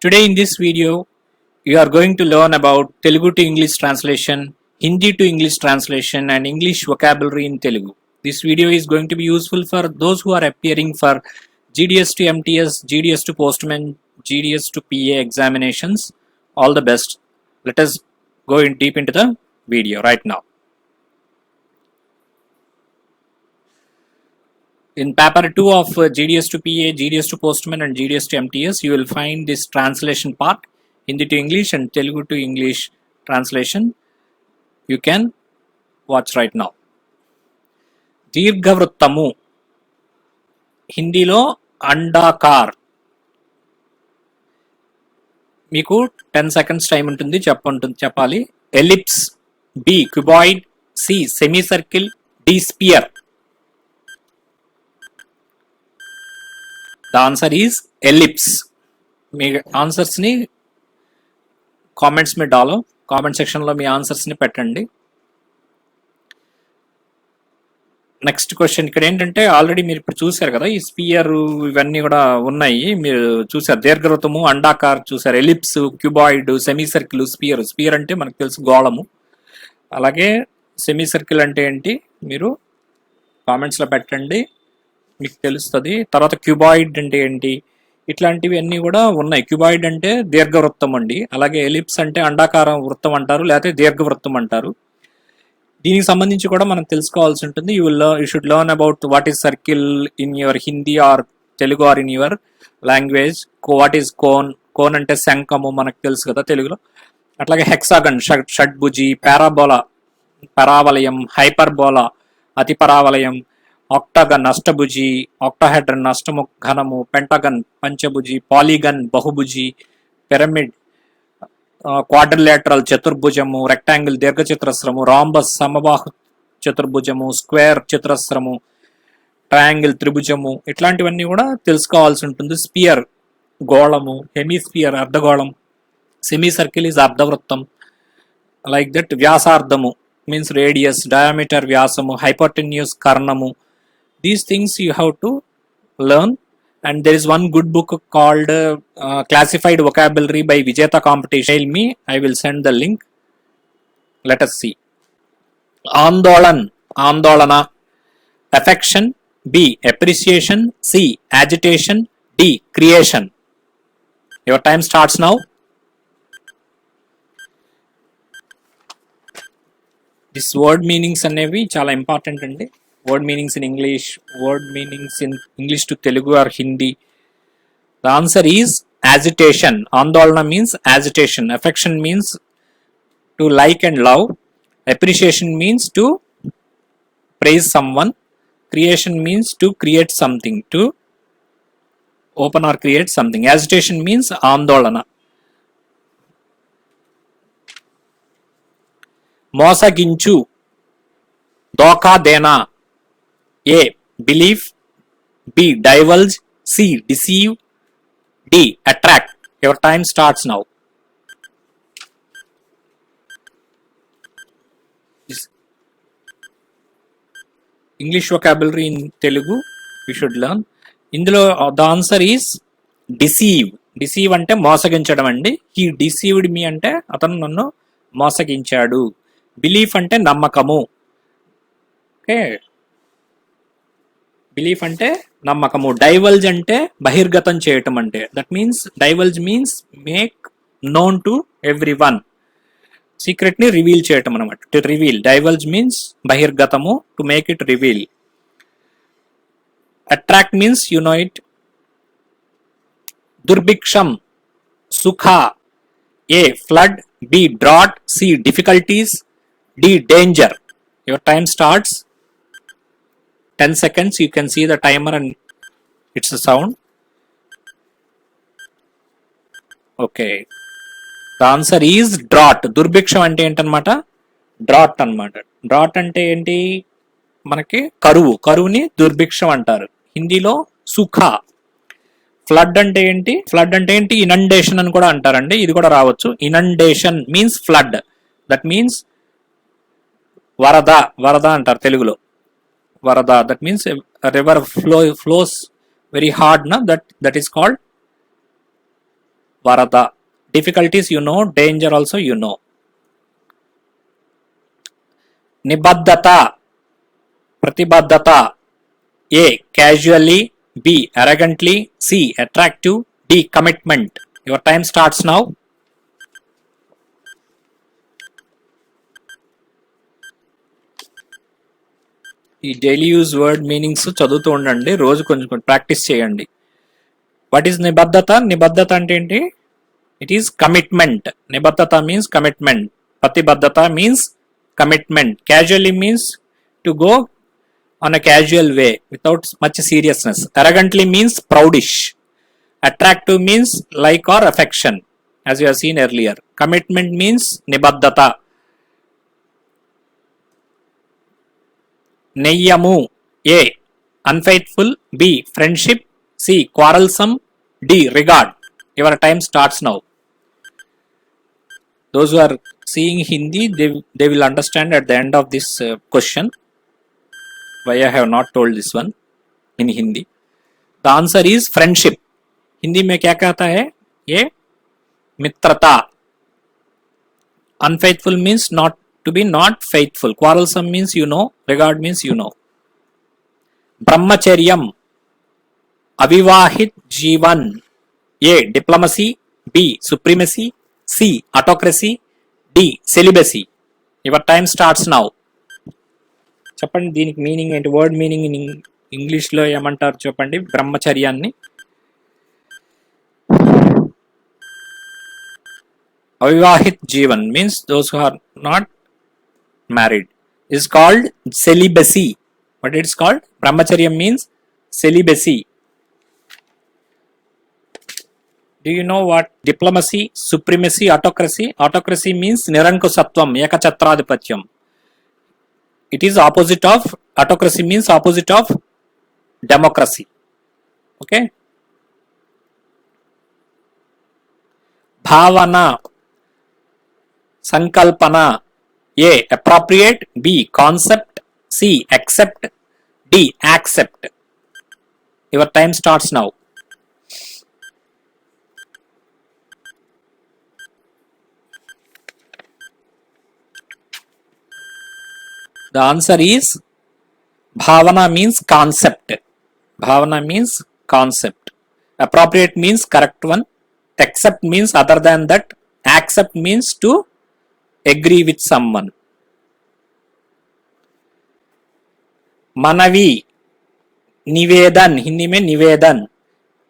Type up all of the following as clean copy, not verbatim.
Today in this video, you are going to learn about Telugu to English translation, Hindi to English translation and English vocabulary in Telugu. This video is going to be useful for those who are appearing for GDS to MTS, GDS to Postman, GDS to PA examinations. All the best. Let us go in deep into the video right now. In paper 2 of GDS to PA, GDS to Postman and GDS to MTS, you will find this translation part, Hindi to English and Telugu to English translation. You can watch right now. దీర్ఘవృత్తము హిందీలో అండాకార్. మీకు 10 seconds time ఉంటుంది, చెప్పాలి. Ellipse, B cuboid, C semi circle, D sphere. The answer is ellipse. మీ ఆన్సర్స్ని comments మీద డాలో, comment సెక్షన్లో మీ ఆన్సర్స్ని పెట్టండి. నెక్స్ట్ క్వశ్చన్ ఇక్కడ ఏంటంటే, ఆల్రెడీ మీరు ఇప్పుడు చూసారు కదా, ఈ స్పియర్ ఇవన్నీ కూడా ఉన్నాయి, మీరు చూసారు. దీర్ఘవృత్తము, అండాకార్ చూసారు, ellipse, cuboid, semi circle, sphere. Sphere అంటే మనకు తెలుసు గోళము. అలాగే సెమీ సర్కిల్ అంటే ఏంటి మీరు కామెంట్స్లో పెట్టండి, మీకు తెలుస్తుంది. తర్వాత క్యూబాయిడ్ అంటే ఏంటి, ఇట్లాంటివి అన్నీ కూడా ఉన్నాయి. క్యూబాయిడ్ అంటే దీర్ఘవృత్తం అండి. అలాగే ఎలిప్స్ అంటే అండాకారం వృత్తం అంటారు, లేకపోతే దీర్ఘవృత్తం అంటారు. దీనికి సంబంధించి కూడా మనం తెలుసుకోవాల్సి ఉంటుంది. You should learn about what is circle in your Hindi or Telugu or in your language. What is cone, cone అంటే శంఖము మనకు తెలుసు కదా తెలుగులో. అట్లాగే హెక్సాగన్ షడ్భుజి, పారాబోలా పరావలయం, హైపర్బోలా అతి పరావలయం, ఆక్టాగన్ అష్టభుజి, ఆక్టాహెడ్రన్ అష్టము ఘనము, పెంటగన్ పంచభుజి, పాలిగన్ బహుభుజి, పిరమిడ్ క్వాడ్రిలేటరల్ చతుర్భుజము, రెక్టాంగిల్ దీర్ఘచతురస్రము, రాంబస్ సమబాహు చతుర్భుజము, స్క్వేర్ చతురస్రము, ట్రయాంగిల్ త్రిభుజము, ఇట్లాంటివన్నీ కూడా తెలుసుకోవాల్సి ఉంటుంది. స్పియర్ గోళము, హెమిస్పియర్ అర్ధగోళం, semi circle is అర్ధవృత్తం. Like that వ్యాసార్థము మీన్స్ రేడియస్, డయామీటర్ వ్యాసము, హైపోటెన్యూస్ కర్ణము. These things you have to learn, and there is one good book called Classified Vocabulary by Vijeta Competition. Tell me, I will send the link. Let us see. Andolan, andolana. Affection, B appreciation, C agitation, D creation. Your time starts now. This word meanings అనేవి చాలా important అండి. Word meanings in English, word meanings in English to Telugu or Hindi. The answer is agitation. Andolana means agitation. Affection means to like and love. Appreciation means to praise someone. Creation means to create something, to open or create something. Agitation means andolana. Mosaginchu, doka dena. A believe, B divulge, C deceive, D attract. Your time starts now. English vocabulary in Telugu we should learn. ఇందులో the answer is deceive. Deceive అంటే మోసగించడం అండి. He deceived me అంటే అతను నన్ను మోసగించాడు. Belief అంటే నమ్మకము. Okay, belief అంటే నమ్మకము. డైవల్జ్ అంటే బహిర్గతం చేయటం అంటే, that means divulge means make known to everyone. Secret ని రివీల్ చేయటం అనమాట, టు రివీల్. డైవల్జ్ మీన్స్ బహిర్గతము, to make it reveal. Attract means you know it. దుర్భిక్షం, సుఖ. A flood, B drought, C difficulties, D danger. Your time starts. 10 seconds. You can see the timer and it's a sound. Okay, the answer is drought. దుర్భిక్షం అంటే ఏంటన్నమాట, drought అన్నమాట. Drought అంటే ఏంటి మనకి కరువు, కరువుని దుర్భిక్షం అంటారు. హిందీలో సుఖ. ఫ్లడ్ అంటే ఏంటి, ఫ్లడ్ అంటే ఏంటి ఇనండేషన్ అని కూడా అంటారండి, ఇది కూడా రావచ్చు. Inundation means flood, that means వరద. వరద అంటారు తెలుగులో, వరద. That means a river flows very hard, na? That is called Varada. Difficulties you know, danger also you know. Nibaddata, Pratibhaddata. A. Casually. B. Arrogantly. C. Attractive. D. Commitment. Your time starts now. ఈ daily use word meanings చదువుతూ ఉండండి, రోజు కొంచెం practice చేయండి. What is నిబద్ధత? నిబద్ధత అంటే ఏంటి? It is commitment. నిబద్ధత మీన్స్ కమిట్మెంట్. ప్రతిబద్ధత means commitment. Casually means to go on a casual way without much seriousness. Arrogantly means proudish. Attractive means like or affection, as you have seen earlier. Commitment means nibaddhata. Neyyamu. A. Unfaithful. B. Friendship. C. Quarrelsome. D. Regard. Your time starts now. Those who are seeing Hindi, they will understand at the end of this question why I have not told this one in Hindi. The answer is friendship. Hindi में क्या कहता है? ये मित्रता. Unfaithful means not to be not faithful. Quarrelsome means you know. Regard means you know. Brahmacharyam. Avivahit Jeevan. A. Diplomacy. B. Supremacy. C. Autocracy. D. Celibacy. Your time starts now. చెప్పండి దీనికి meaning ఏంటి? Word meaning in ఇంగ్లీష్లో ఏమంటారు చెప్పండి బ్రహ్మచర్యాన్ని? అవివాహిత్ జీవన్ means those who are not married is called celibacy. But it's called బ్రహ్మచర్యం means celibacy. Do you know what diplomacy, supremacy, autocracy? Autocracy means nirankusatvam, ekachhatradhipatyam. It is opposite of autocracy means opposite of democracy. Okay. Bhavana, sankalpana. A. Appropriate. B. Concept. C. Accept. D. Accept. Your time starts now. The answer is bhavana means concept. Bhavana means concept. Appropriate means correct one. Accept means other than that. Accept means to agree with someone. Manavi, nivedan. Hindi mein nivedan.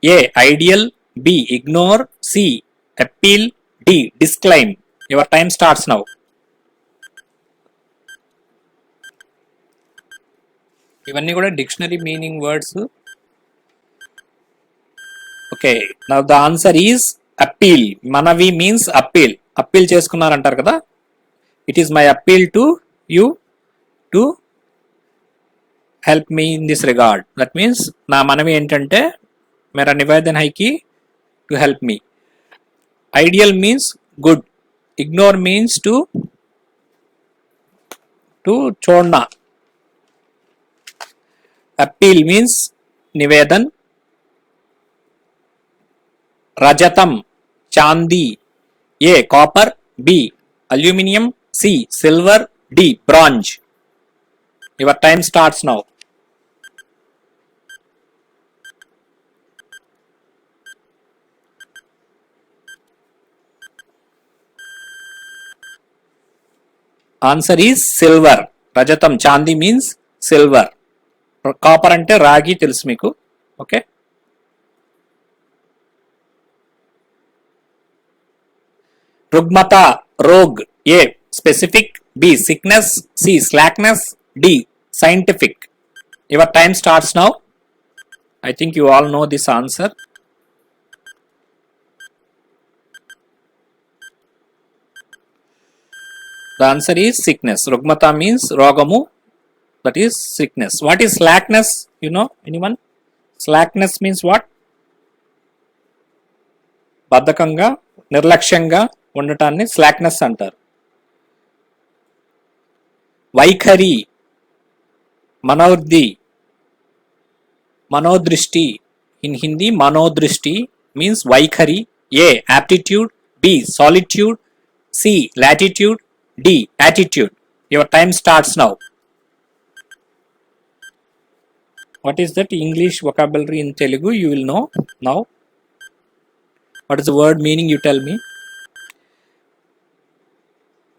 A. Ideal. B. Ignore. C. Appeal. D. Disclaim. Your time starts now. ఇవన్నీ కూడా dictionary meaning words. Okay, now the answer is appeal. మనవి means appeal. Appeal చేసుకున్నారంటారు కదా. It is my appeal to you to help me in this regard. That means నా మనవి ఏంటంటే మేరా Nivedan high కి to help me. Ideal means good. Ignore means to छोड़ना. Appeal means nivedan. Rajatam, Chandi. A. Copper. B. Aluminium. C. Silver. D. Bronze. Your time starts now. Answer is silver. Rajatam, Chandi means silver. Copper అంటే రాగి తెలుసు మీకు. Okay, రుగ్మత, రోగ్. A. Specific. B. Sickness. C. Slackness. D. Scientific. Your time starts now. I think you all know this answer. The answer is sickness. Rugmata means rogamu. That is sickness. What is slackness? You know, anyone? Slackness means what? బద్ధకంగా నిర్లక్ష్యంగా ఉండటాన్ని slackness అంటారు. వైఖరి, మనోర్ధి, మనోదృష్టి. In Hindi, మనోదృష్టి means వైఖరి. A. Aptitude. B. Solitude. C. Latitude. D. Attitude. Your time starts now. What is that English vocabulary in Telugu? You will know now. What is the word meaning? You tell me.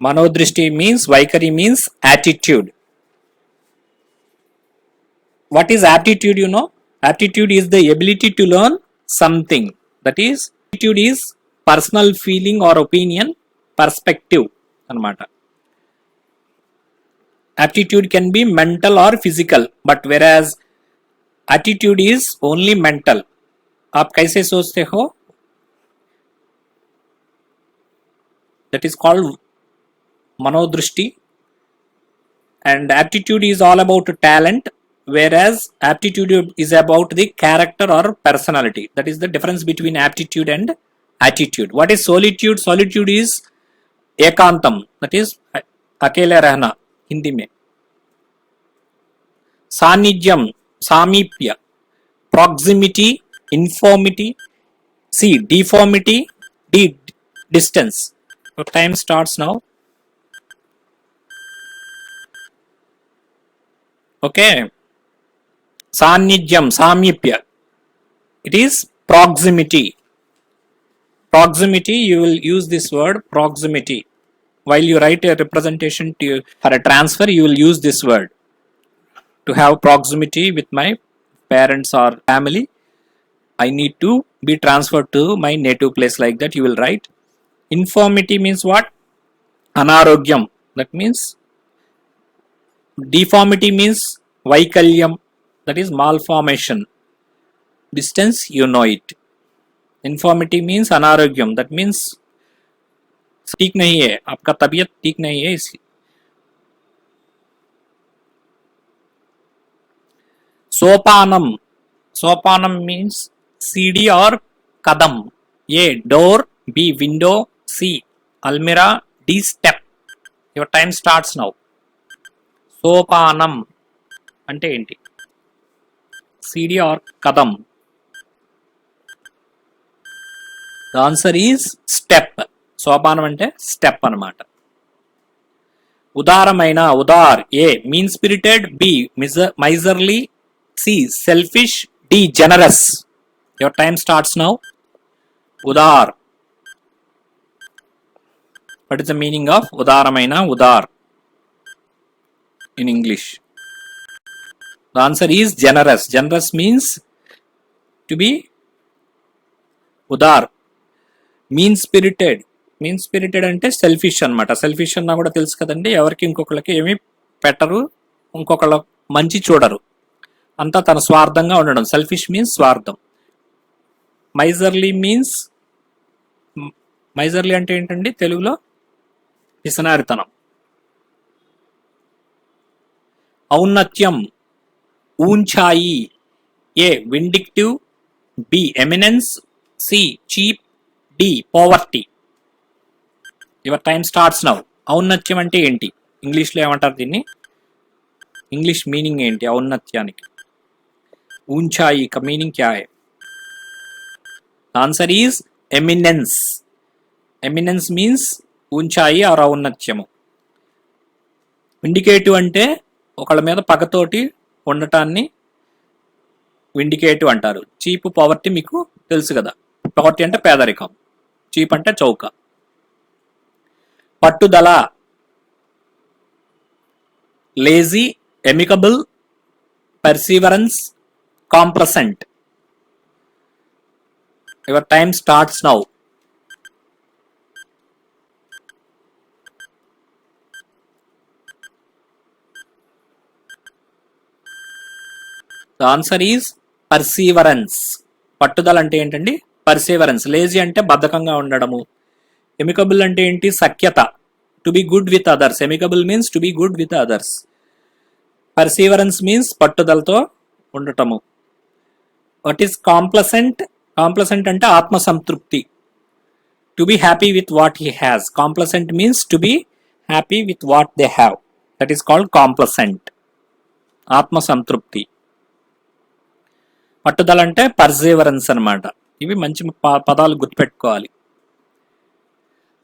Manodrishti means, Vaikari means attitude. What is aptitude? You know, aptitude is the ability to learn something. That is, aptitude is personal feeling or opinion, perspective anamata. Aptitude can be mental or physical, but whereas attitude is only mental. आप कैसे सोचते हो? That is called manodrishti. And aptitude is all about talent, whereas aptitude is about the character or personality. That is the difference between aptitude and attitude. What is solitude? Solitude is एकांतम, that is अकेले रहना हिंदी में. सानिध्यम, सामीप्य. Proximity, informity. C. Deformity. D. Distance. So time starts now. Okay. Sannidhyam, Samipya. It is proximity. Proximity, you will use this word proximity. While you write a representation for a transfer, you will use this word. To have proximity with my parents or family, I need to be transferred to my native place, like that you will write. Informity means what? Anarogyam. That means deformity means Vaikalyam. That is malformation. Distance, you know it. Informity means अनारोग्यम. That means ठीक नहीं है, आपका तबीयत ठीक नहीं है. इसी Sopanam. Sopanam means सीढ़ी और कदम. A. Door. B. Window. C. Almirah. D. Step. Your time starts now. Sopanam అంటే ఏంటి? सीढ़ी और कदम. The answer is step. సోపానం అంటే స్టెప్ అన్నమాట. ఉదారమైన, ఉదార్. A. Mean spirited. B. Miserly. C. Selfish. D. Generous. Your time starts now. ఉదార్. What is the meaning of ఉదారమైన, ఉదార్ in English? The answer is generous. Generous means to be udar. Mean spirited. Mean spirited అంటే selfish అన్నమాట. Selfish అన్నా కూడా తెలుసు కదండి, ఎవరికి ఇంకొకళ్ళకి ఏమి పెట్టరు, ఇంకొకళ్ళ మంచి చూడరు, అంతా తన స్వార్థంగా ఉండడం. సెల్ఫిష్ మీన్స్ స్వార్థం. మైజర్లీ మీన్స్, మైజర్లీ అంటే ఏంటండి తెలుగులో? పిసనారితనం. ఔన్నత్యం, ऊंचाई. A. Vindictive. B. Eminence. C. Cheap. D. Poverty. Your time starts now. ఔన్నత్యం అంటే ఏంటి? ఇంగ్లీష్లో ఏమంటారు దీన్ని? ఇంగ్లీష్ మీనింగ్ ఏంటి ఔన్నత్యానికి? ऊंचाई का मीनिंग क्या है? Answer is eminence. Eminence means ऊंचाई और ఔన్నత్యము. విండికేటివ్ అంటే ఒకళ్ళ మీద పగతోటి ఉండటాన్ని విండికేటివ్ అంటారు. చీప్, పవర్టీ మీకు తెలుసు కదా. పవర్టీ అంటే పేదరికం, చీప్ అంటే చౌక. పట్టుదల. Lazy, amicable, perseverance, complacent. Your time starts now. The answer is perseverance. పట్టుదల అంటే ఏంటండి? పర్సీవరెన్స్. లేజీ అంటే బద్ధకంగా ఉండడము. ఎమికబుల్ అంటే ఏంటి? సఖ్యత, to be good with others. Amicable means to be good with others. Perseverance means పట్టుదలతో ఉండటము. What is complacent? కాంప్లసెంట్ అంటే ఆత్మసంతృప్తి, to be happy with what he has. Complacent means to be happy with what they have. That is called complacent, ఆత్మసంతృప్తి. పట్టుదల అంటే perseverance అనమాట. ఇవి మంచి పదాలు గుర్తుపెట్టుకోవాలి.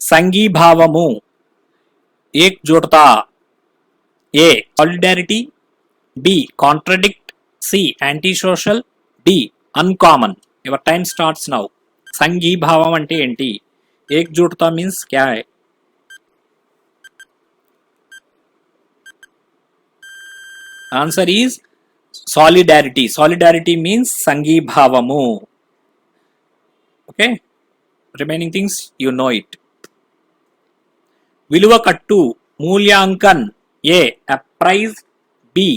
సంఘీభావము ఏక్జూటతా. A solidarity, B contradict, C anti social, D uncommon. Your time starts now. సంఘీభావం అంటే ఏంటి? ఏక్జూటతా మీన్స్ క్యా హై? Answer is solidarity. Solidarity means సంఘీభావము. Okay, remaining things you know it. విలువ కట్టు మూల్యాంకన్. A appraise, B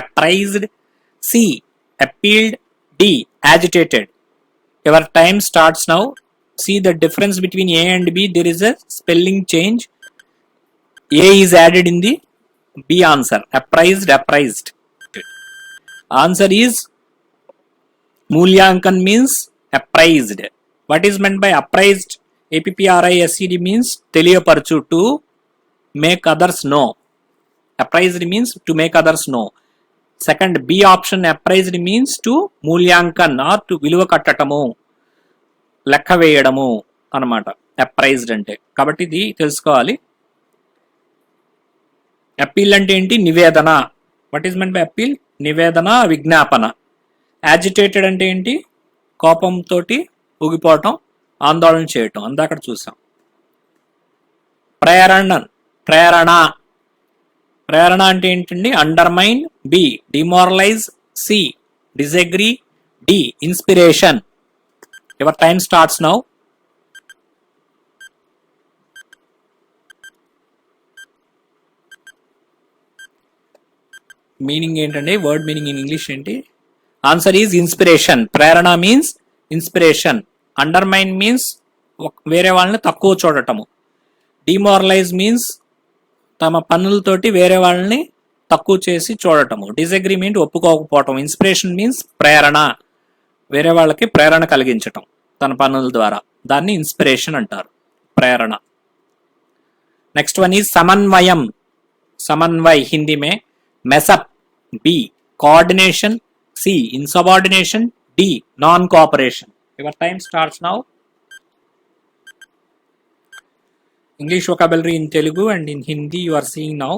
appraised, C appealed, D agitated. Your time starts now. See the difference between A and B. There is a spelling change. A is added in the B answer. Appraised, appraised. Answer is Mulyankan means appraised. What is meant by appraised? APPRISED means తెలియపరచు, to make others know. Appraised means to make others know. Second, B option appraised means to మూల్యాంకన్ or to విలువ కట్టటము, లెక్క వేయడము అన్నమాట apprised అంటే. కాబట్టి ఇది తెలుసుకోవాలి. Appeal అంటే ఏంటి? నివేదన. What is meant by appeal? నివేదన, విజ్ఞాపన. యాజిటేటెడ్ అంటే ఏంటి? కోపంతో ఊగిపోవటం, ఆందోళన చేయటం. అందాక చూసాం. ప్రేరణ. ప్రేరణ ప్రేరణ అంటే ఏంటండి? Undermine, B demoralise, C disagree, D inspiration. Your time starts now. Meaning ఏంటండి? వర్డ్ మీనింగ్ ఇన్ ఇంగ్లీష్ ఏంటి? Answer is inspiration. ప్రేరణ మీన్స్ ఇన్స్పిరేషన్. అండర్మైన్ మీన్స్ వేరే వాళ్ళని తక్కువ చూడటము. డిమారలైజ్ మీన్స్ తమ పనులతోటి వేరే వాళ్ళని తక్కువ చేసి చూడటము. డిసగ్రిమెంట్ ఒప్పుకోకపోవటం. ఇన్స్పిరేషన్ మీన్స్ ప్రేరణ, వేరే వాళ్ళకి ప్రేరణ కలిగించటం తన పనుల ద్వారా. దాన్ని ఇన్స్పిరేషన్ అంటారు, ప్రేరణ. నెక్స్ట్ వన్ ఈజ్ సమన్వయం. సమన్వయ్ హిందీ మే. Mess up, B coordination, C insubordination, D non cooperation. Your time starts now. English vocabulary in Telugu and in Hindi you are seeing now.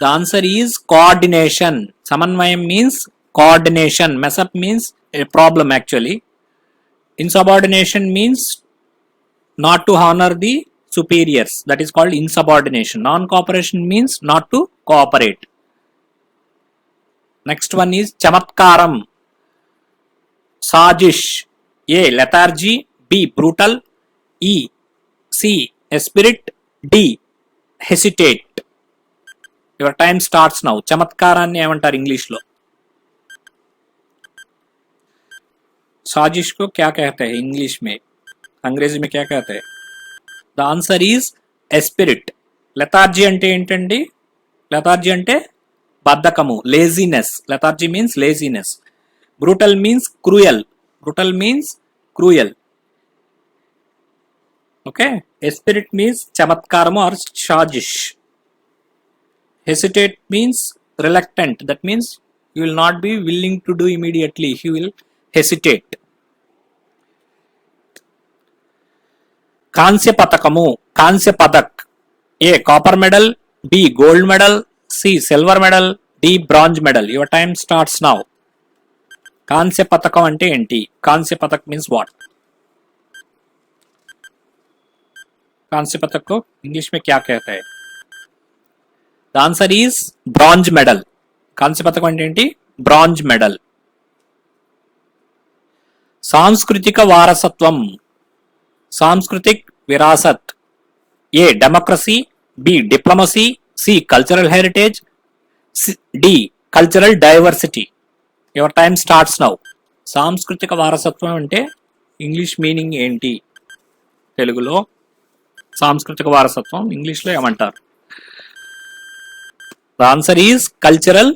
The answer is coordination. Samanvayam means coordination. Mess up means a problem actually. Insubordination means not to honor the superiors. That is called insubordination. Non-cooperation means not to cooperate. Next one is chamatkaram. Sajish. A lethargy, B brutal, E C a spirit, D hesitate. Your time starts now. చమత్కారాన్ని ఏమంటారు English లో? साजिश को क्या कहते हैं English में? अंग्रेजी में क्या कहते हैं? The answer is esprit. Lethargy అంటే ఏంటండి? లెథార్జీ అంటే బద్ధకము, laziness. Lethargy means laziness. Brutal means cruel. Brutal means cruel. Okay, spirit means chamatkaram or sajish. Hesitate means reluctant. That means you will not be willing to do immediately. You will hesitate. కాంస్య పతకము. కాంస్య పతక్. A copper medal, B gold medal, C silver medal, D bronze medal. Your time starts now. కాంస్య పతకం అంటే ఏంటి? కాంస్య పతక్ means what? कांस्य पदक को इंग्लिश में क्या कहते हैं? The answer is bronze medal. కాంస్య పతకం అంటే ఏంటి? Bronze medal. సాంస్కృతిక వారసత్వం. సాంస్కృతిక్ విరాసత్. A democracy, B diplomacy, C cultural heritage, D cultural diversity. Your time starts now. సాంస్కృతిక వారసత్వం అంటే ఇంగ్లీష్ మీనింగ్ ఏంటి? తెలుగులో సాంస్కృతిక వారసత్వం ఇంగ్లీష్లో ఏమంటారు? The answer is cultural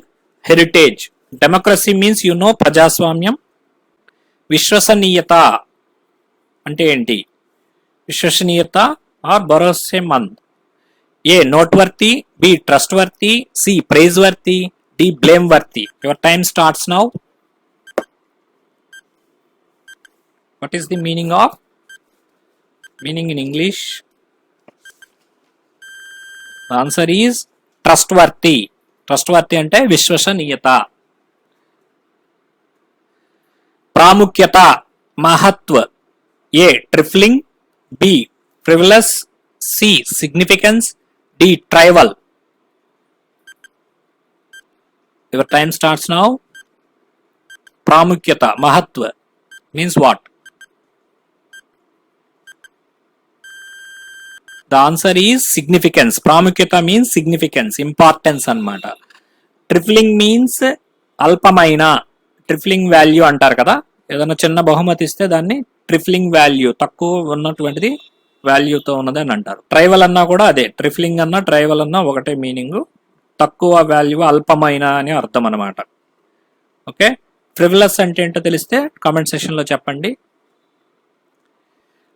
heritage. Democracy means you know ప్రజాస్వామ్యం. విశ్వసనీయత అంటే ఏంటి? విశ్వసనీయత ఆర్ భరోసేమంద్. A noteworthy, B trustworthy, C praiseworthy, D blameworthy. Your time starts now. What is the meaning of meaning in English? The answer is trustworthy. Trustworthy అంటే విశ్వసనీయత. ప్రాముఖ్యత, మహత్వ. A. Trifling. B. Frivolous. C. Significance. D. Trivial. Your time starts now. ప్రాముఖ్యత, మహత్వ means what? The answer is significance. ప్రాముఖ్యత means significance, importance అన్నమాట. ట్రిఫ్లింగ్ means అల్పమైన, ట్రిఫ్లింగ్ value అంటారు కదా, ఏదైనా చిన్న బహుమతి ఇస్తే దాన్ని ట్రిఫ్లింగ్ వాల్యూ, తక్కువ ఉన్నటువంటిది వాల్యూతో ఉన్నది అని అంటారు. ట్రైవల్ అన్నా కూడా అదే, ట్రిఫ్లింగ్ అన్నా ట్రైవల్ అన్నా ఒకటే మీనింగ్, తక్కువ వాల్యూ, అల్పమైన అని అర్థం అనమాట. ఓకే, ఫ్రివిలస్ అంటే ఏంటో తెలిస్తే కామెంట్ సెక్షన్ లో చెప్పండి.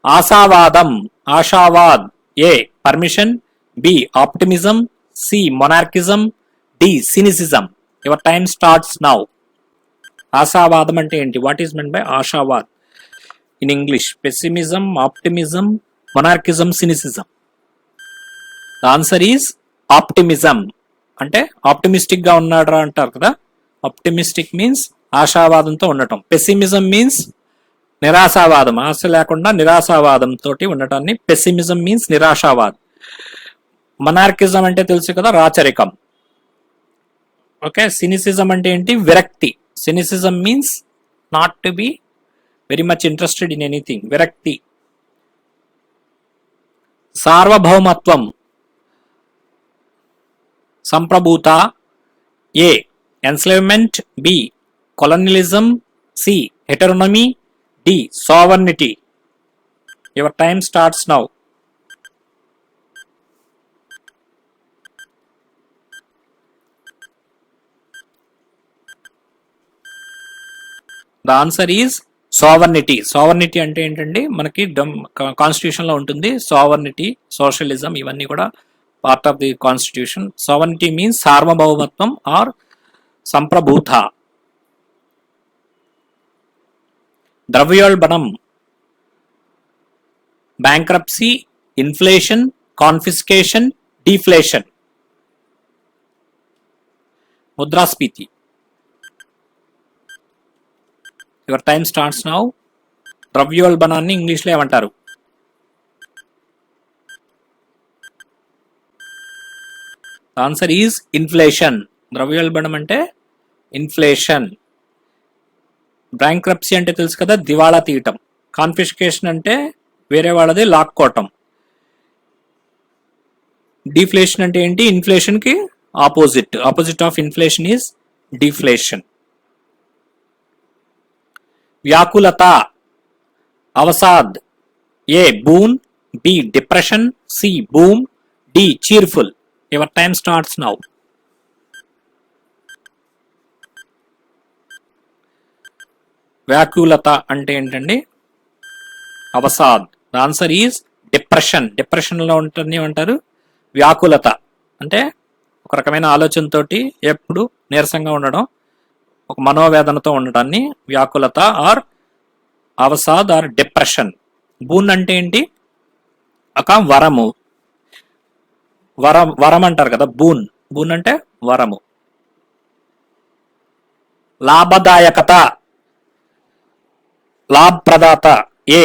ఆశావాదం, ఆశావాద్. A. Permission. B. Optimism. C. Monarchism. D. Cynicism. Your time starts now. ఆశావాదం అంటే ఏంటి? వాట్ ఈస్ మెన్ బై ఆశావాద్ in English? Pessimism, optimism, monarchism, cynicism. The answer is optimism. అంటే ఆప్టిమిస్టిక్ గా ఉన్నాడు అంటారు కదా, ఆప్టిమిస్టిక్ మీన్స్ ఆశావాదంతో ఉండటం. పెసిమిజం మీన్స్ నిరాశావాదం, ఆశ లేకుండా నిరాశావాదం తోటి ఉండటాన్ని పెసిమిజం మీన్స్ నిరాశావాదం. మొనార్కిజం అంటే తెలుసు కదా, రాచరికం. ఓకే, సినిసిజం అంటే ఏంటి? విరక్తి. Cynicism means not to be very much interested in anything, విరక్తి. సార్వభౌమత్వం, సంప్రభూత. A. Enslavement. B. Colonialism. C. Heteronomy. D. Sovereignty. Your time starts now. The answer is sovereignty. Sovereignty అంటే ఏంటండి? మనకి కాన్స్టిట్యూషన్ లో ఉంటుంది సావర్నిటీ, సోషలిజం, ఇవన్నీ కూడా part of the constitution. Sovereignty means సార్వభౌమత్వం ఆర్ సంప్రభూత. ద్రవ్యోల్బణం, బ్యాంక్రప్సీ, ఇన్ఫ్లేషన్, కాన్ఫిస్కేషన్, డిఫ్లేషన్. ముద్రాస్ఫీతి. Your time starts now. ద్రవ్యోల్బణాన్ని ఇంగ్లీష్లో ఏమంటారు? Answer is inflation. ద్రవ్యోల్బణం అంటే ఇన్ఫ్లేషన్. బ్యాంక్రప్సీ అంటే తెలుసు కదా, దివాళా తీయటం. కాన్ఫిస్కేషన్ అంటే వేరే వాళ్ళది లాక్కోవటం. డిఫ్లేషన్ అంటే ఏంటి? ఇన్ఫ్లేషన్ కి opposite. Opposite of inflation is deflation. వ్యాకులత, అవసాద్. A. Boon. B. Depression. C. Boom. D. Cheerful. Your time starts now. వ్యాకులత అంటే ఏంటండి? అవసాద్. The answer is depression. Depression లో ఉంటుంది ఏమంటారు? వ్యాకులత అంటే ఒక రకమైన ఆలోచనతోటి ఎప్పుడు నీరసంగా ఉండడం, ఒక మనోవేదనతో ఉండటాన్ని వ్యాకులత ఆర్ అవసాద్ ఆర్ డిప్రెషన్. బూన్ అంటే ఏంటి? ఒక వరము. వరం అంటారు కదా, బూన్. బూన్ అంటే వరము. లాభదాయకత, లాభప్రదాత. A.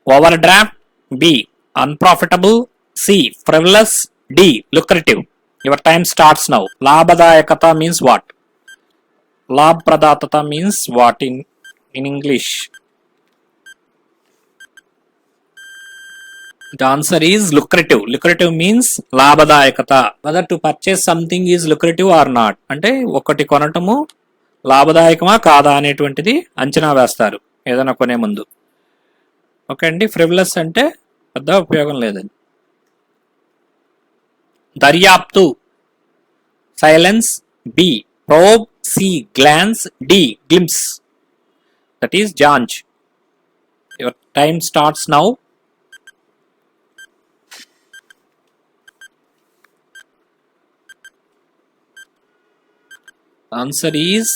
Overdraft. B. Unprofitable. C. Frivolous. D. Lucrative. Your time starts now. లాభదాయకత మీన్స్ వాట్? లాభప్రదాత means what in English? The answer is lucrative. Lucrative means లాభదాయకత. Whether to purchase something is lucrative or not. అంటే ఒకటి కొనటము లాభదాయకమా కాదా అనేటువంటిది అంచనా వేస్తారు ఏదైనా కొనే ముందు. ఓకే అండి. ఫ్రివిలస్ అంటే పెద్ద ఉపయోగం లేదండి. దర్యాప్తు, silence. B. Probe. C. Glance. D. Glimpse. That is జాంచ్. Your time starts now. Answer is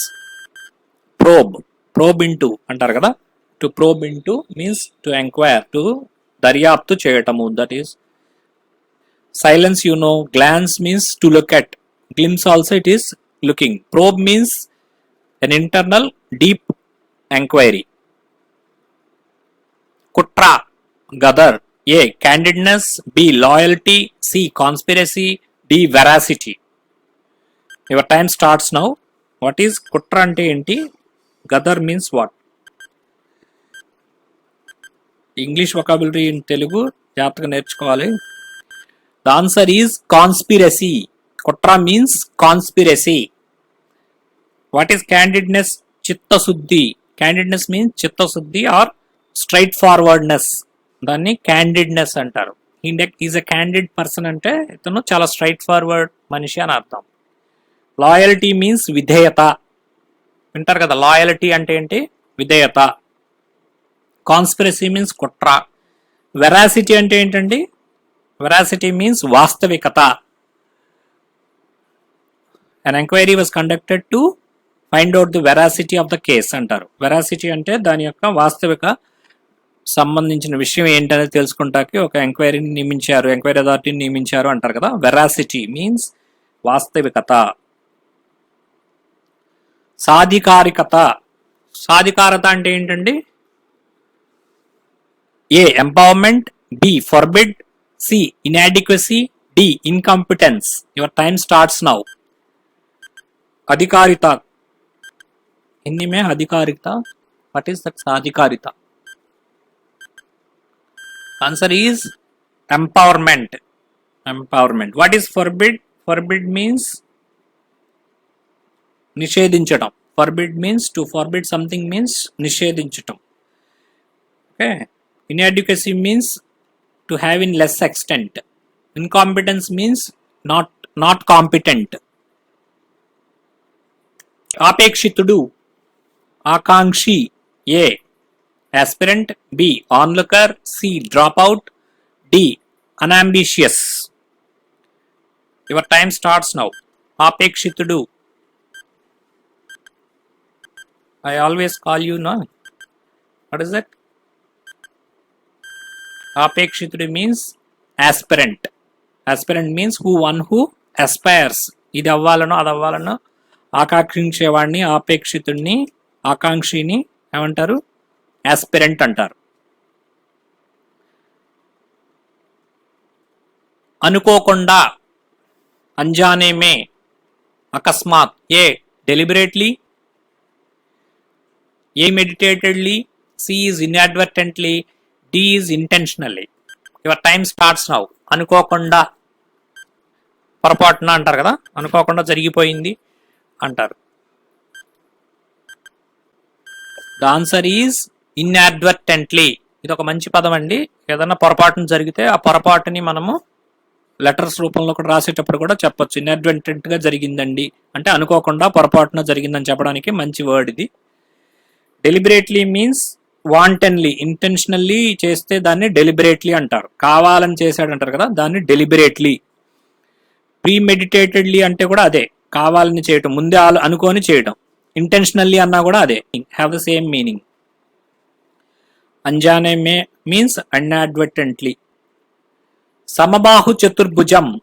probe. Probe into అంటారు కదా, to probe into means to enquire, to దర్యాప్తు చేయటము. That is silence, you know. Glance means to look at. Glimpse also it is looking. Probe means an internal deep enquiry. Kutra, gadar. A, candidness. B, loyalty. C, conspiracy. D, veracity. Your time starts now. What is kutra ante enti? Gadar means what? English vocabulary in Telugu జాగ్రత్తగా నేర్చుకోవాలి. The answer is conspiracy. Kutra means conspiracy. What is candidness? Chitta suddhi. Candidness means chitta suddhi or straightforwardness. దాన్ని candidness అంటారు. Is a candid person అంటే ఇతను చాలా straight forward మనిషి అని అర్థం. లాయల్టీ మీన్స్ విధేయత. వింటారు కదా, లాయల్టీ అంటే ఏంటి? విధేయత. కాన్స్పిరసీ మీన్స్ కుట్ర. వెరాసిటీ అంటే ఏంటండి? వెరాసిటీ మీన్స్ వాస్తవికత. An inquiry was conducted to find out the veracity of the case అంటారు. వెరాసిటీ అంటే దాని యొక్క వాస్తవిక సంబంధించిన విషయం ఏంటనేది తెలుసుకుంటాకి ఒక ఎంక్వైరీని నియమించారు, ఎంక్వైరీ అథారిటీని నియమించారు అంటారు కదా. వెరాసిటీ మీన్స్ వాస్తవికత. సాధికారికత. సాధికారత అంటే ఏంటండి? A, empowerment. B, forbid. C, inadequacy. D, incompetence. Your time starts now. Adhikarita. Hindi mein adhikarita. What is that adhikarita? Answer is empowerment. Empowerment. What is forbid? Forbid means nishedinchatam. Forbid means to forbid something means nishedinchatam. Okay. Inadequacy means to have in less extent. Incompetence means not competent. Apekshitudu. Akankshi. A, aspirant. B, onlooker. C, dropout. D, unambitious. Your time starts now. Apekshitudu. I always call you, no? What is that? Apekshitudu means aspirant. Aspirant means one who aspires. ఇది అవ్వాలనో అది అవ్వాలనో ఆకాంక్షించేవాడిని, ఆపేక్షితుడిని, ఆకాంక్షిని ఏమంటారు? Aspirant అంటారు. అనుకోకుండా. అంజానే మే. అకస్మాత్. A, deliberately. A, meditatedly. C is inadvertently. D is intentionally. Your time starts now. అనుకోకుండా, పొరపాటున అంటారు కదా, అనుకోకుండా జరిగిపోయింది అంటారు. The answer is inadvertently. ఇది ఒక మంచి పదం అండి. ఏదైనా పొరపాటున జరిగితే ఆ పొరపాటుని మనము లెటర్స్ రూపంలో కూడా రాసేటప్పుడు కూడా చెప్పొచ్చు. ఇన్అడ్వర్టెంట్ గా జరిగిందండి అంటే అనుకోకుండా పొరపాటున జరిగిందని చెప్పడానికి మంచి వర్డ్ ఇది. డెలిబరేట్లీ మీన్స్ వాంటన్లీ, ఇంటెన్షనల్లీ చేస్తే దాన్ని డెలిబరేట్లీ అంటారు. కావాలని చేశాడు అంటారు కదా, దాన్ని డెలిబరేట్లీ. ప్రీమెడిటేటెడ్లీ అంటే కూడా అదే, కావాలని చేయటం, ముందే అనుకొని చేయటం. ఇంటెన్షనల్లీ అన్నా కూడా అదే, హ్యావ్ ద సేమ్ మీనింగ్. అంజానే మే మీన్స్ అన్అడ్వర్టెంట్లీ. సమబాహు చతుర్భుజం.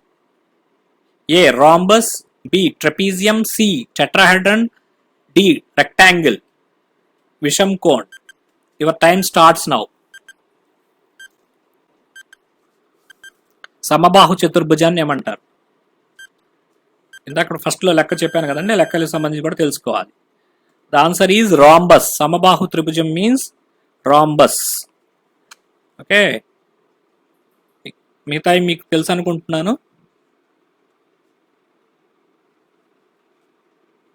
A, rhombus. B, trapezium. C, tetrahedron. D, rectangle. విషం కోన్. Your time starts now. సమబాహు చతుర్భుజాన్ని ఏమంటారు? ఇందాక ఫస్ట్ లో లెక్క చెప్పాను కదండి, లెక్కలకు సంబంధించి కూడా తెలుసుకోవాలి. The answer is rhombus. సమబాహు త్రిభుజం మీన్స్ రాంబస్. ఓకే, మిగతా మీకు తెలుసు అనుకుంటున్నాను.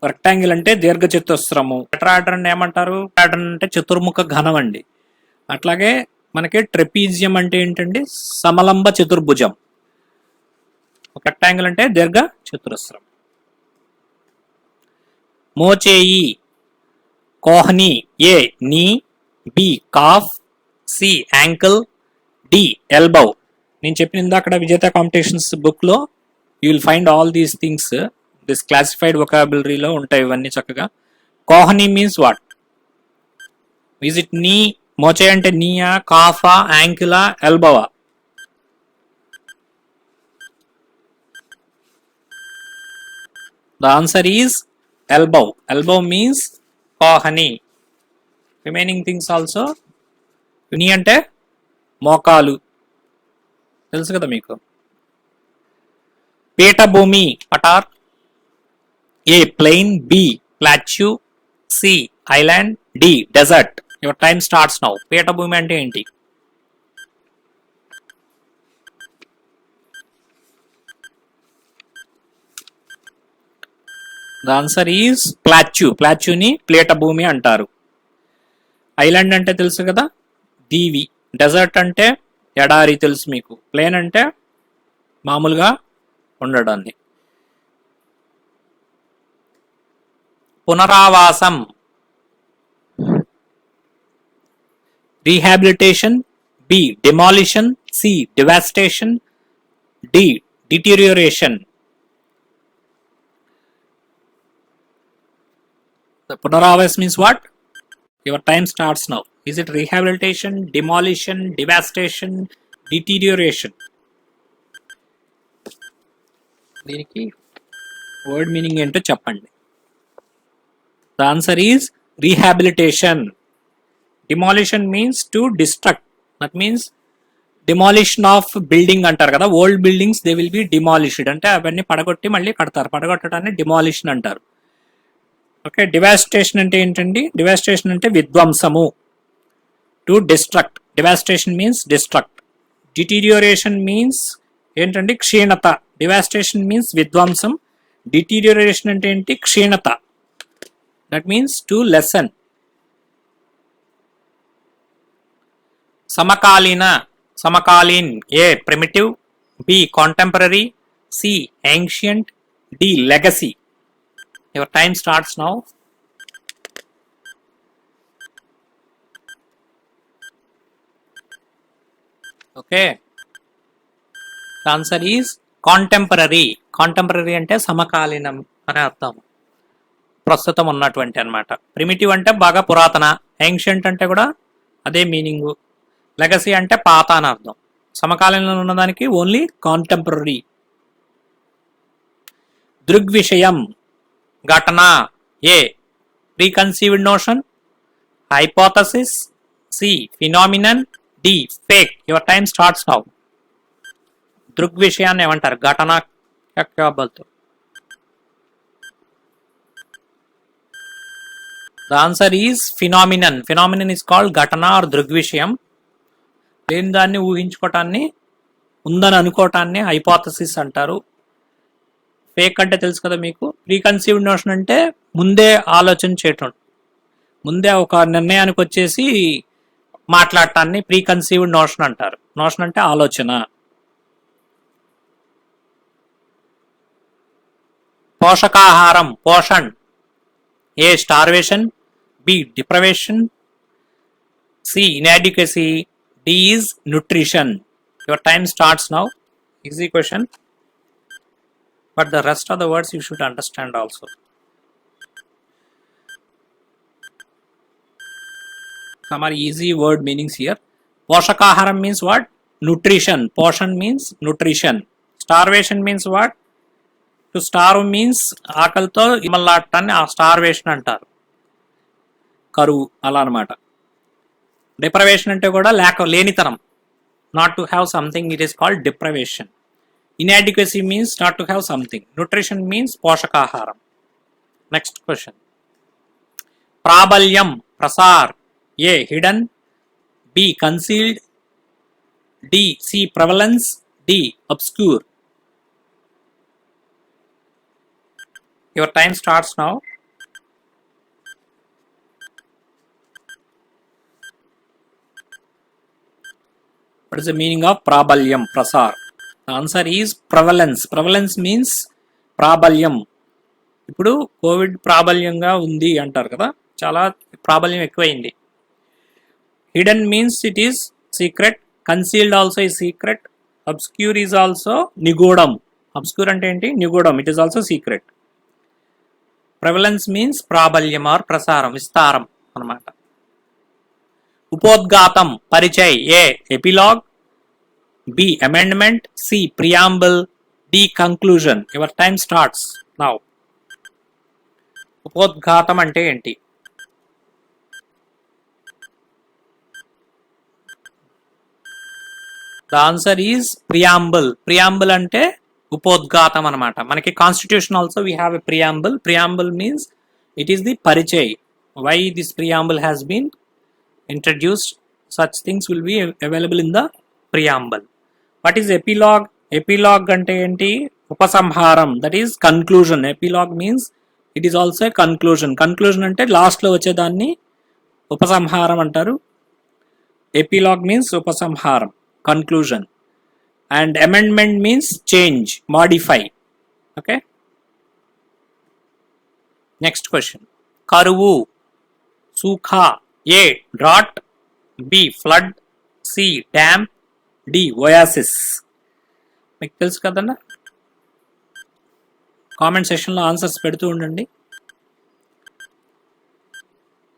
రెక్టాంగిల్ అంటే దీర్ఘ చతురస్రము. టెట్రాహెడ్రన్ ఏమంటారు? టెట్రాహెడ్రన్ అంటే చతుర్ముఖ ఘనం అండి. అట్లాగే మనకి ట్రెపీజియం అంటే ఏంటండి? సమలంబ చతుర్భుజం. రెక్టాంగిల్ అంటే దీర్ఘ చతురస్రం. మోచేయి. కోహ్ని. A, knee. B, calf. C, ankle. D, elbow. నేను చెప్పిన ఇందాక విజేత కాంపిటీషన్స్ బుక్ లో you will find all these things. This classified వొకాబులరీలో ఉంటాయి ఇవన్నీ చక్కగా. కోహ్ని means what? Is it knee? మోచే అంటే నీయా, కాఫా, యాంకిలా, ఎల్బోవా? The answer is elbow. Elbow means కోహని. Remaining things also. నీ అంటే మోకాలు, తెలుసు కదా మీకు. పీఠభూమి పటార్. A plain, B plateau, C island, D desert. Your time starts now. పీఠభూమి అంటే ఏంటి? The answer is plateau. ప్లాట్యూని పీఠభూమి అంటారు. ఐలాండ్ అంటే తెలుసు కదా, దీవి. డెజర్ట్ అంటే ఎడారి, తెలుసు మీకు. ప్లేన్ అంటే మామూలుగా ఉండడాన్ని. పునరావాసం. Rehabilitation, B demolition, C devastation, D deterioration. పునరావాసం means what? Your time starts now. Is it rehabilitation, demolition, devastation, deterioration? దీనికి వర్డ్ మీనింగ్ ఏంటో చెప్పండి. The answer is rehabilitation. Demolition means to destruct. That means demolition of building అంటారు కదా. Old buildings they will be demolished. అంటే అవన్నీ పడగొట్టి మళ్ళీ కడతారు. పడగొట్టడాన్ని డిమాలిషన్ అంటారు. ఓకే. డివాస్టేషన్ అంటే ఏంటండి? డివాస్టేషన్ అంటే విధ్వంసము. To destruct. Devastation means destruct. Deterioration means ఏంటండి? క్షీణత. డివాస్టేషన్ మీన్స్ విధ్వంసం. డిటీరియోరేషన్ అంటే ఏంటి? క్షీణత. That means to lessen. సమకాలీన. సమకాలీన్. A primitive, B contemporary, C ancient, D legacy. Your time starts now. Okay. The answer is contemporary. Contemporary అంటే సమకాలీనం అనే అర్థం. ప్రస్తుతం ఉన్నటువంటి అన్నమాట. ప్రిమిటివ్ అంటే బాగా పురాతన. ఏన్షియంట్ అంటే కూడా అదే మీనింగ్. లెగసీ అంటే పాత అని అర్థం. సమకాలీనంలో ఉన్నదానికి ఓన్లీ కాంటెంపరరీ. దృగ్విషయం. ఘటన. A preconceived notion, hypothesis, C phenomenon, D fake. Your time starts now. దృగ్విషయాన్ని ఏమంటారు? ఘటన. The answer is phenomenon. Phenomenon is called ఘటన ఆర్ దృగ్విషయం. లేని దాన్ని ఊహించుకోవటాన్ని, ఉందని అనుకోవటాన్ని హైపోథసిస్ అంటారు. ఫేక్ అంటే తెలుసు కదా మీకు. ప్రీకన్సీవ్డ్ నోషన్ అంటే ముందే ఆలోచన చేయటం, ముందే ఒక నిర్ణయానికి వచ్చేసి మాట్లాడటాన్ని ప్రీకన్సీవ్డ్ నోషన్ అంటారు. నోషన్ అంటే ఆలోచన. పోషకాహారం. పోషణ్. A starvation, B deprivation, C inadequacy, D is nutrition. Your time starts now. Easy question. But the rest of the words you should understand also. Some are easy word meanings here. Poshakaharam means what? Nutrition. Poshan means nutrition. Starvation means what? To starve means ఆకలితో ఇమల్లాటాన్ని ఆ starvation అంటారు. కరువు అలా అన్నమాట. Deprivation అంటే కూడా లేనితనం. Not to have something, it is called deprivation. Inadequacy means not to have something. Nutrition means poshakaharam. Next question. Prabalyam. Prasar. A hidden, B concealed, D see prevalence, D obscure. Your time starts now. What is the meaning of prabalyam, prasar? The answer is prevalence. Prevalence means ప్రాబల్యం. ఇప్పుడు Covid ప్రాబల్యంగా ఉంది అంటారు కదా, చాలా ప్రాబల్యం ఎక్కువైంది. Hidden means it is secret. Concealed also is secret. Obscure is also నిగూఢం. Obscure అంటే ఏంటి? నిగూఢం. It is also secret. Prevalence means ప్రాబల్యం ఆర్ ప్రసారం, విస్తారం అన్నమాట. ఉపోద్ఘాతం పరిచయ్. A epilogue, B amendment, C preamble, D conclusion. Your time starts now. ఉపోద్ఘాతం అంటే ఏంటి? The answer is preamble. Preamble అంటే ఉపోద్ఘాతం అనమాట. మనకి constitution also we have a preamble. Preamble means it is the పరిచయ్. Why this preamble has been introduced, such things will be available in the preamble. What is epilogue? Epilogue ante enti? Upasamharam, that is conclusion. Epilogue means it is also a conclusion. Conclusion ante last lo vache danni upasamharam antaru. Epilogue means upasamharam, conclusion. And amendment means change, modify. Okay, next question. Karuvu, sukha. A drought, B flood, C dam, D oasis. మీకు తెలుసు కదన్నా? Comment సెక్షన్లో answers పెడుతూ ఉండండి.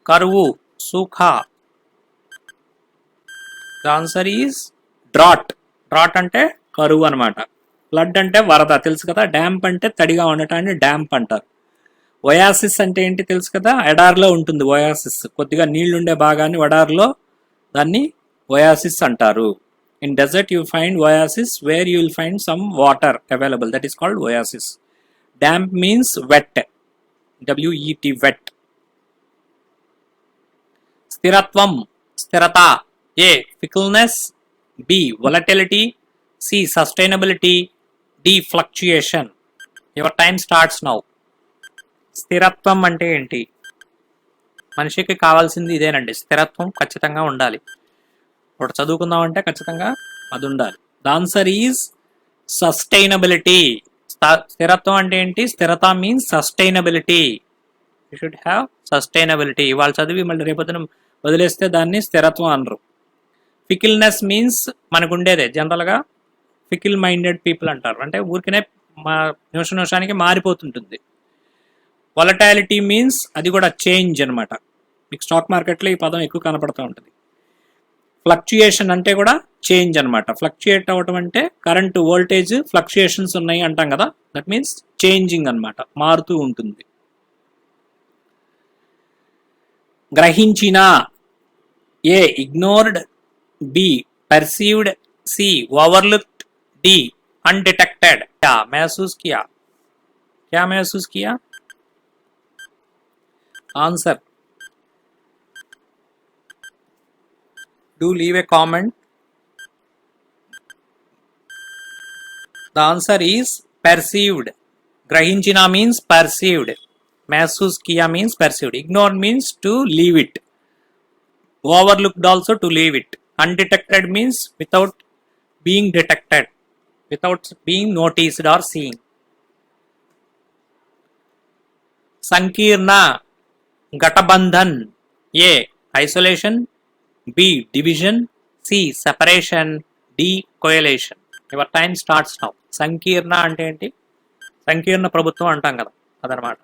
కరువు, సూఖా. The answer is drought. Drought అంటే కరువు అనమాట. ఫ్లడ్ అంటే వరద తెలుసు కదా. డ్యాంప్ అంటే తడిగా ఉండటాన్ని డ్యాంప్ అంటారు. ఒయాసిస్ అంటే ఏంటి తెలుసు కదా. ఎడార్లో ఉంటుంది ఒయాసిస్. కొద్దిగా నీళ్లుండే భాగాన్ని ఎడార్లో దాన్ని ఒయాసిస్ అంటారు. In desert you find oasis where you will find some water available, that is called oasis. Damp means wet, WET wet. స్థిరత్వం, స్థిరత. A fickleness, B volatility, C sustainability, D fluctuation. Your time starts now. స్థిరత్వం అంటే ఏంటి? మనిషికి కావాల్సింది ఇదేనండి, స్థిరత్వం ఖచ్చితంగా ఉండాలి. ఒకటి చదువుకుందామంటే ఖచ్చితంగా అది ఉండాలి. The answer is sustainability. స్థిరత్వం అంటే ఏంటి? స్థిరత means sustainability. You should have sustainability. ఇవాళ చదివి మళ్ళీ రేపొద్దున వదిలేస్తే దాన్ని స్థిరత్వం అనరు. ఫికిల్నెస్ మీన్స్ మనకు ఉండేదే జనరల్గా ఫికిల్ మైండెడ్ పీపుల్ అంటారు. అంటే ఊరికనే నిమిషానికి మారిపోతుంటుంది. వొలటాలిటీ మీన్స్ అది కూడా చేంజ్ అనమాట. మీకు స్టాక్ మార్కెట్లో ఈ పదం ఎక్కువ కనపడుతూ ఉంటుంది. ఫ్లక్చుయేషన్ అంటే కూడా చేంజ్ అనమాట. ఫ్లక్చుయేట్ అవ్వటం అంటే కరెంటు వోల్టేజ్ ఫ్లక్చుయేషన్స్ ఉన్నాయి అంటాం కదా, దట్ మీన్స్ చేంజింగ్ అనమాట, మారుతూ ఉంటుంది. గ్రహించిన. A ignored, B perceived, C overlooked, D undetected. क्या महसूस किया? क्या महसूस किया? Answer. Do leave a comment. The answer is perceived. Grahinchina means perceived. Mahsus kiya means perceived. Ignore means to leave it. Overlooked also to leave it. Undetected means without being detected, without being noticed or seen. Sankirna, Gatabandhan. A isolation, B division, C separation, D coalition. Your time starts now. Sankirna అంటే ఏంటి? సంకీర్ణ ప్రభుత్వం అంటాం కదా, అదనమాట.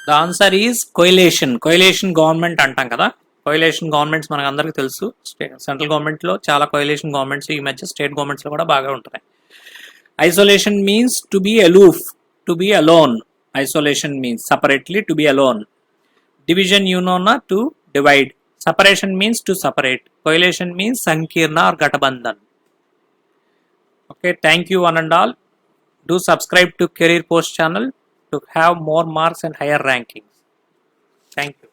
The answer is coalition. Coalition government అంటాం కదా. Coalition governments మనకు అందరికీ తెలుసు. సెంట్రల్ గవర్నమెంట్లో చాలా కోయిలేషన్ గవర్నమెంట్స్ ఈ మధ్య స్టేట్ గవర్నమెంట్స్లో కూడా బాగా ఉంటున్నాయి. Isolation means to be aloof, to be alone. Isolation means separately, to be alone. Division, you know na, to divide. Separation means to separate. Coalition means Sankirna or Gatabandhan. Okay, thank you one and all. Do subscribe to Career Post channel to have more marks and higher rankings. Thank you.